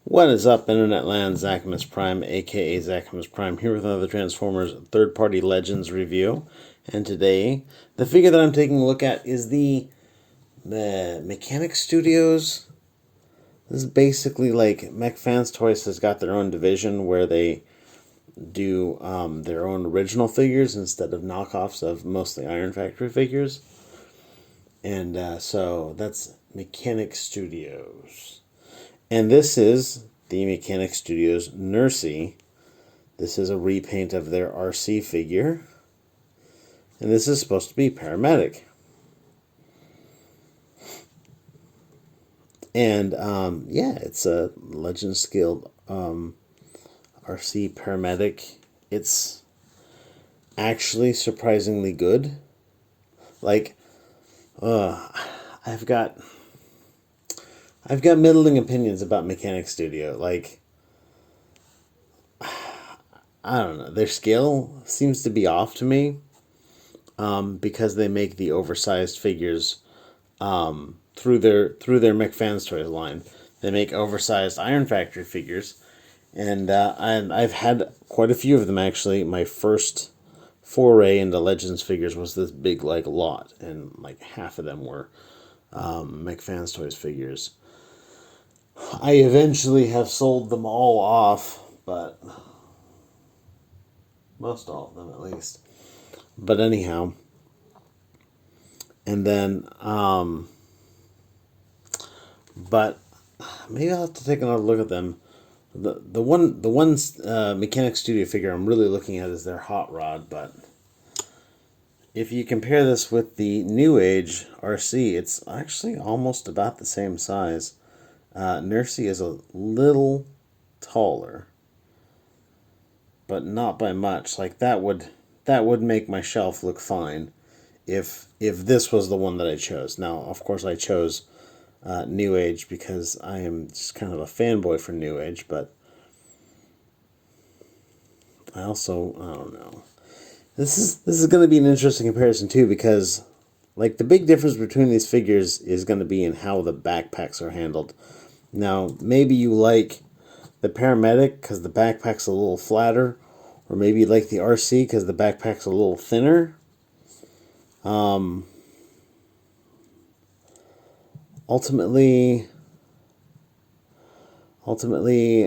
What is up, Internet Land? Zachamus Prime, aka Zachamus Prime, here with another Transformers third-party Legends review. And today, the figure that I'm taking a look at is the Mechanic Studios. This is basically like MechFans Toys has got their own division where they do their own original figures instead of knockoffs of mostly Iron Factory figures. And so that's Mechanic Studios. And this is the Mechanic Studios Nursy. This is a repaint of their RC figure. And this is supposed to be Paramedic. And yeah, it's a Legend scaled RC Paramedic. It's actually surprisingly good. Like, I've got middling opinions about Mechanic Studio. Like, I don't know. Their scale seems to be off to me because they make the oversized figures through their MechFans Toys line. They make oversized Iron Factory figures, and I've had quite a few of them actually. My first foray into Legends figures was this big lot, and like half of them were MechFans Toys figures. I eventually have sold them all off, but most all of them at least. But anyhow, and then but maybe I'll have to take another look at them. The one Mechanic Studio figure I'm really looking at is their Hot Rod, but if you compare this with the New Age RC, it's actually almost about the same size. Nursy is a little taller, but not by much. Like that would make my shelf look fine if this was the one that I chose. Now, of course, I chose New Age because I am just kind of a fanboy for New Age, but I don't know. This is going to be an interesting comparison too, because like the big difference between these figures is going to be in how the backpacks are handled. Now, maybe you like the Paramedic because the backpack's a little flatter, or maybe you like the RC because the backpack's a little thinner. Ultimately,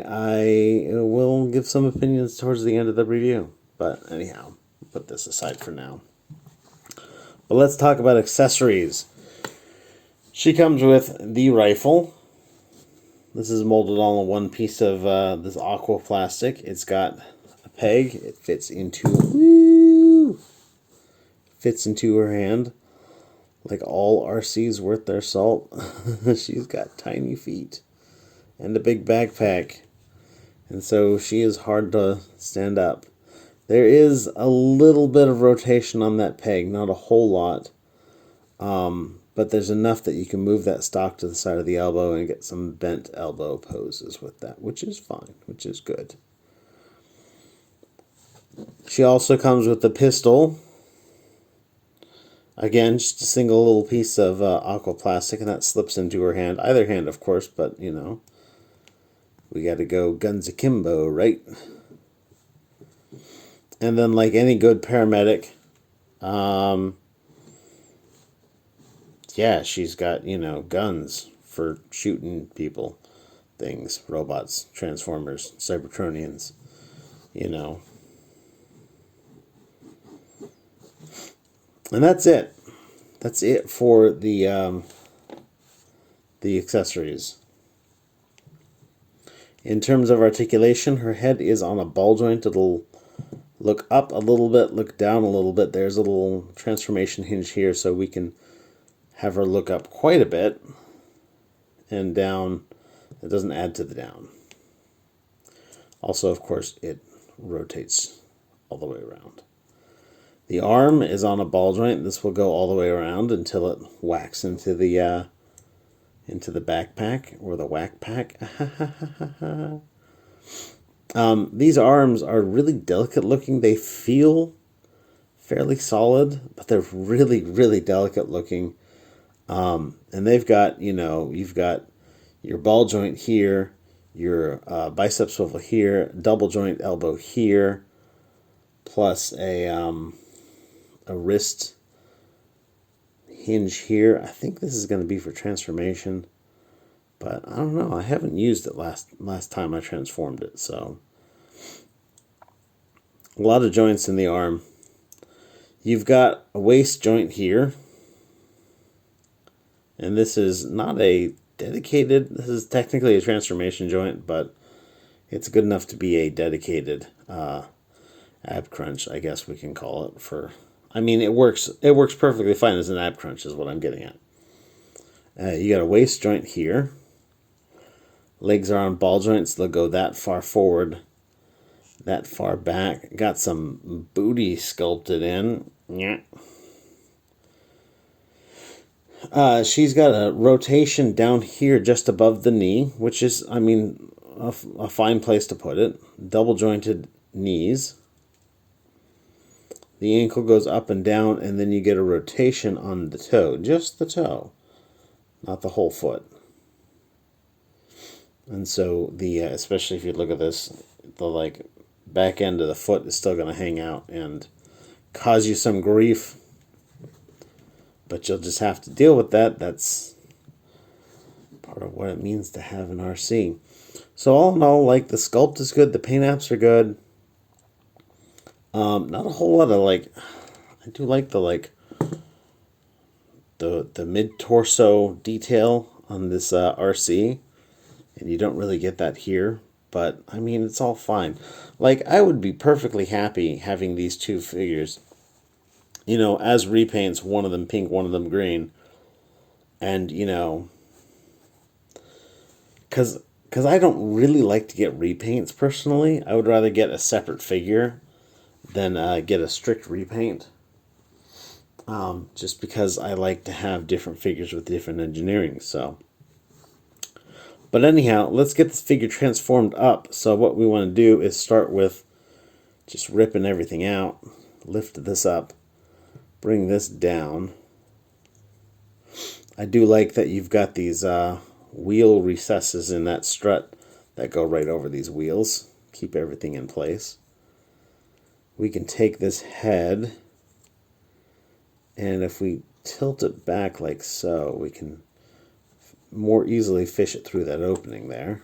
I will give some opinions towards the end of the review. But anyhow, put this aside for now. But let's talk about accessories. She comes with the rifle. This is molded all in one piece of this aqua plastic. It's got a peg. It fits into her hand. Like all RCs worth their salt. She's got tiny feet and a big backpack. And so she is hard to stand up. There is a little bit of rotation on that peg, not a whole lot. But there's enough that you can move that stock to the side of the elbow and get some bent elbow poses with that, which is fine, which is good. She also comes with the pistol. Again, just a single little piece of aqua plastic, and that slips into her hand. Either hand, of course, but, you know, we got to go guns akimbo, right? And then, like any good paramedic, yeah, she's got, you know, guns for shooting people, things, robots, Transformers, Cybertronians, you know. And that's it. That's it for the accessories. In terms of articulation, her head is on a ball joint. It'll look up a little bit, look down a little bit. There's a little transformation hinge here, so we can have her look up quite a bit, and down. It doesn't add to the down. Also, of course, it rotates all the way around. The arm is on a ball joint. This will go all the way around until it whacks into the backpack or the whack pack. These arms are really delicate looking. They feel fairly solid, but they're really, really delicate looking. And they've got, you know, you've got your ball joint here, your bicep swivel here, double joint elbow here, plus a wrist hinge here. I think this is going to be for transformation, but I don't know. I haven't used it last time I transformed it, so a lot of joints in the arm. You've got a waist joint here, and this is not a dedicated, this is technically a transformation joint, but it's good enough to be a dedicated ab crunch, I guess we can call it. For, I mean, it works perfectly fine as an ab crunch is what I'm getting at. You got a waist joint here. Legs are on ball joints. They'll go that far forward, that far back. Got some booty sculpted in. Yeah. She's got a rotation down here just above the knee, which is, I mean, a fine place to put it. Double jointed knees. The ankle goes up and down, and then you get a rotation on the toe, just the toe, not the whole foot. And so especially if you look at this, the back end of the foot is still going to hang out and cause you some grief, but you'll just have to deal with that. That's part of what it means to have an RC. So all in all, the sculpt is good, the paint apps are good. Not a whole lot of I do like the mid torso detail on this RC, and you don't really get that here. But I mean, it's all fine. I would be perfectly happy having these two figures, as repaints, one of them pink, one of them green, and because I don't really like to get repaints personally. I would rather get a separate figure than get a strict repaint, just because I like to have different figures with different engineering. So, but anyhow, let's get this figure transformed up. So what we want to do is start with just ripping everything out, lift this up, bring this down. I do like that you've got these wheel recesses in that strut that go right over these wheels, keep everything in place. We can take this head, and if we tilt it back like so, we can more easily fish it through that opening there.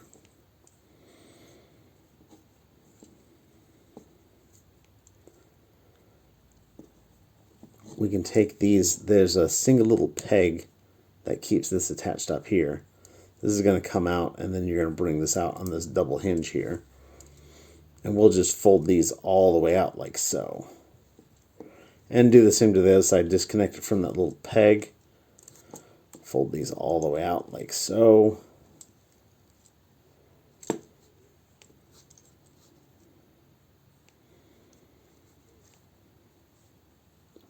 We can take these, there's a single little peg that keeps this attached up here. This is going to come out, and then you're going to bring this out on this double hinge here. And we'll just fold these all the way out like so. And do the same to the other side. Disconnect it from that little peg. Fold these all the way out like so.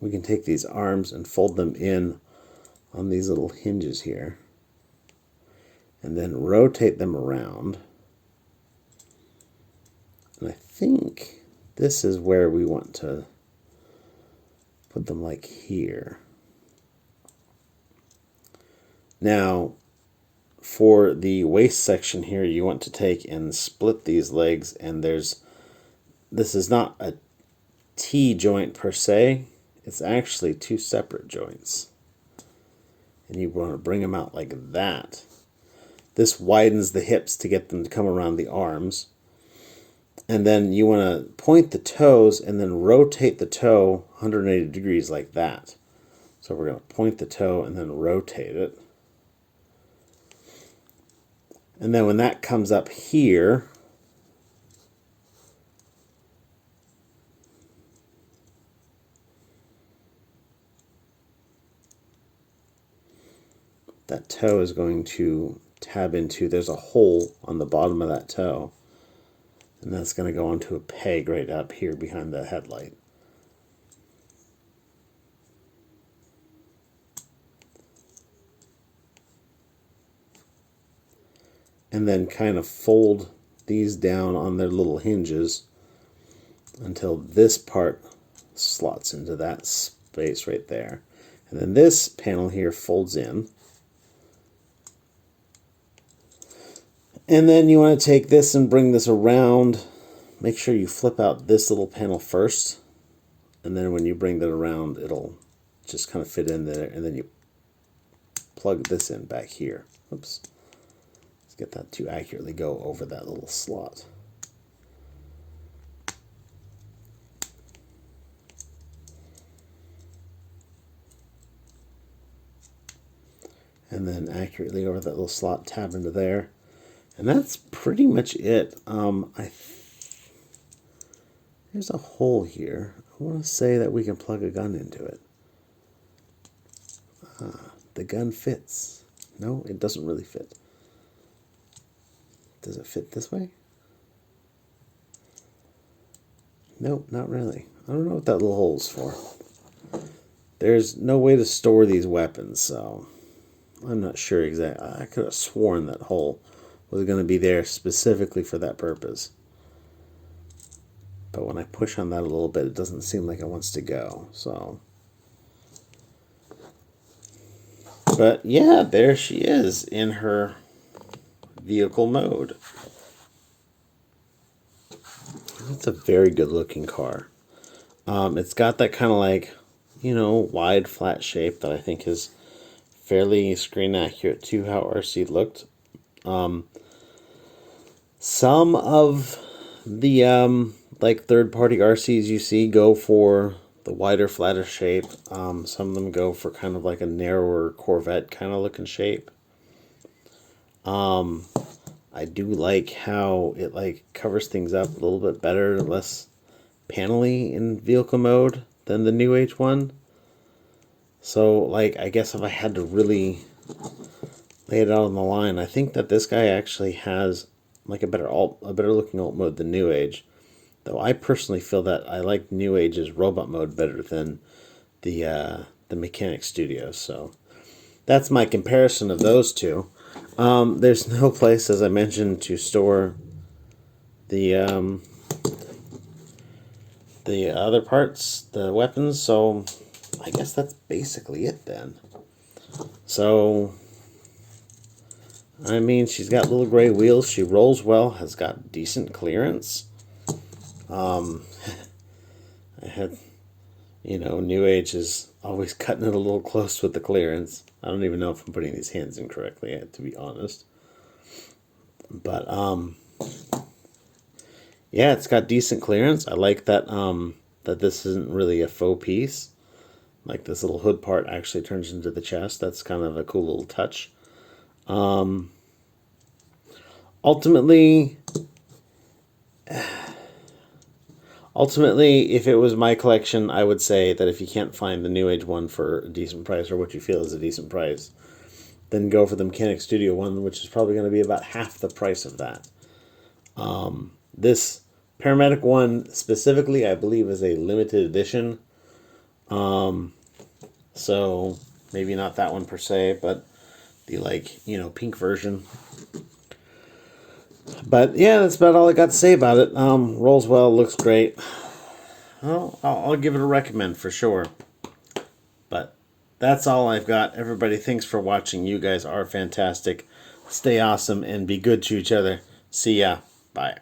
We can take these arms and fold them in on these little hinges here. And then rotate them around. And I think this is where we want to put them like here. Now, for the waist section here, you want to take and split these legs, and this is not a T joint per se, it's actually two separate joints. And you want to bring them out like that. This widens the hips to get them to come around the arms. And then you want to point the toes and then rotate the toe 180 degrees like that. So we're going to point the toe and then rotate it. And then when that comes up here, that toe is going to tab into, there's a hole on the bottom of that toe. And that's going to go onto a peg right up here behind the headlight. And then kind of fold these down on their little hinges until this part slots into that space right there. And then this panel here folds in. And then you want to take this and bring this around. Make sure you flip out this little panel first. And then when you bring that around, it'll just kind of fit in there. And then you plug this in back here. Oops. Let's get that to accurately go over that little slot. And then accurately over that little slot, tab into there. And that's pretty much it. There's a hole here. I want to say that we can plug a gun into it. The gun fits. No, it doesn't really fit. Does it fit this way? Nope, not really. I don't know what that little hole's for. There's no way to store these weapons, so I'm not sure exactly. I could have sworn that hole was going to be there specifically for that purpose. But when I push on that a little bit, it doesn't seem like it wants to go. So, but yeah, there she is in her vehicle mode. It's a very good looking car. It's got that kind of like, you know, wide flat shape that I think is fairly screen accurate to how RC looked. Some of the like third-party RCs you see go for the wider, flatter shape. Some of them go for kind of like a narrower Corvette kind of looking shape. I do like how it like covers things up a little bit better, less panely in vehicle mode than the New Age one. So like, I guess if I had to really lay it out on the line, I think that this guy actually has like a better looking alt mode than New Age. Though I personally feel that I like New Age's robot mode better than the Mechanic Studio. So that's my comparison of those two. There's no place, as I mentioned, to store the other parts, the weapons. So I guess that's basically it then. So, I mean, she's got little gray wheels. She rolls well, has got decent clearance. I had, you know, New Age is always cutting it a little close with the clearance. I don't even know if I'm putting these hands in correctly, to be honest. But, yeah, it's got decent clearance. I like that, that this isn't really a faux piece. Like this little hood part actually turns into the chest. That's kind of a cool little touch. Ultimately, if it was my collection, I would say that if you can't find the New Age one for a decent price, or what you feel is a decent price, then go for the Mechanic Studio one, which is probably going to be about half the price of that. This Paramedic one specifically, I believe, is a limited edition. So maybe not that one per se, but the, like, you know, pink version. But yeah, that's about all I got to say about it. Rolls well, looks great. Well, I'll give it a recommend for sure. But that's all I've got. Everybody, thanks for watching. You guys are fantastic. Stay awesome and be good to each other. See ya. Bye.